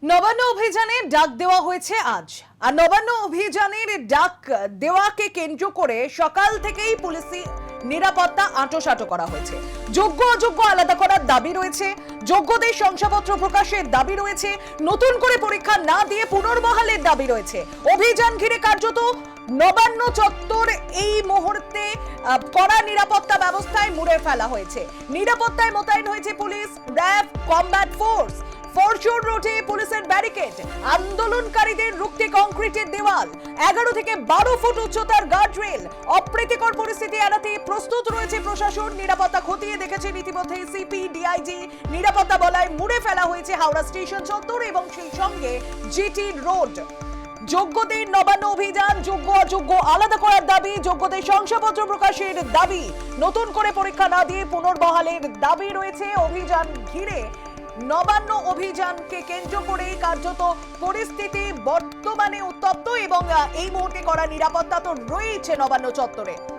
নবান্ন অভিযানে ডাক দেওয়া হয়েছে আজ। আর নবান্ন অভিযানের ডাক দেওয়াকে কেন্দ্র করে সকাল থেকেই পুলিশি নিরাপত্তা আঁটোসাঁটো করা হয়েছে। যোগ্য অযোগ্য আলাদা করার দাবি রয়েছে, যোগ্যদের শংসাপত্র প্রকাশের দাবি রয়েছে, নতুন করে পরীক্ষা না দিয়ে পুনর্বহালের দাবি রয়েছে। অভিযান ঘিরে কার্যত নবান্ন চত্বর এই মুহূর্তে কড়া নিরাপত্তা ব্যবস্থায় মুড়ে ফেলা হয়েছে। নিরাপত্তায় মোতায়েন হয়েছে police, RAB, combat force. Fortune রোডে পুলিশের ব্যারিকেড, আন্দোলনকারীদের রুখতে কংক্রিটের দেওয়াল, 11 থেকে 12 ফুট উচ্চতার গার্ডরেল। অপ্রীতিকর পরিস্থিতি এড়াতে প্রস্তুত রয়েছে প্রশাসন। নিরাপত্তা খতিয়ে দেখেছেন ইতিমধ্যে সিপি, ডিআইজি। নিরাপত্তা বলায় মুড়ে ফেলা হয়েছে হাওড়া স্টেশন চত্বর এবং সেই সঙ্গে জিটি রোড। যোগ্যদের নবান্ন অভিযান, যোগ্য অযোগ্য আলাদা করার দাবি, যোগ্যদের শংসাপত্র প্রকাশের দাবি, নতুন করে পরীক্ষা না দিয়ে পুনর্বহালের দাবি রয়েছে। অভিযান ঘিরে নবান্ন অভিযানকে কেন্দ্র করে কার্যত পরিস্থিতি বর্তমানে উত্তপ্ত এবং এই মুহূর্তে করা নিরাপত্তা তো রয়েছে নবান্ন চত্বরে।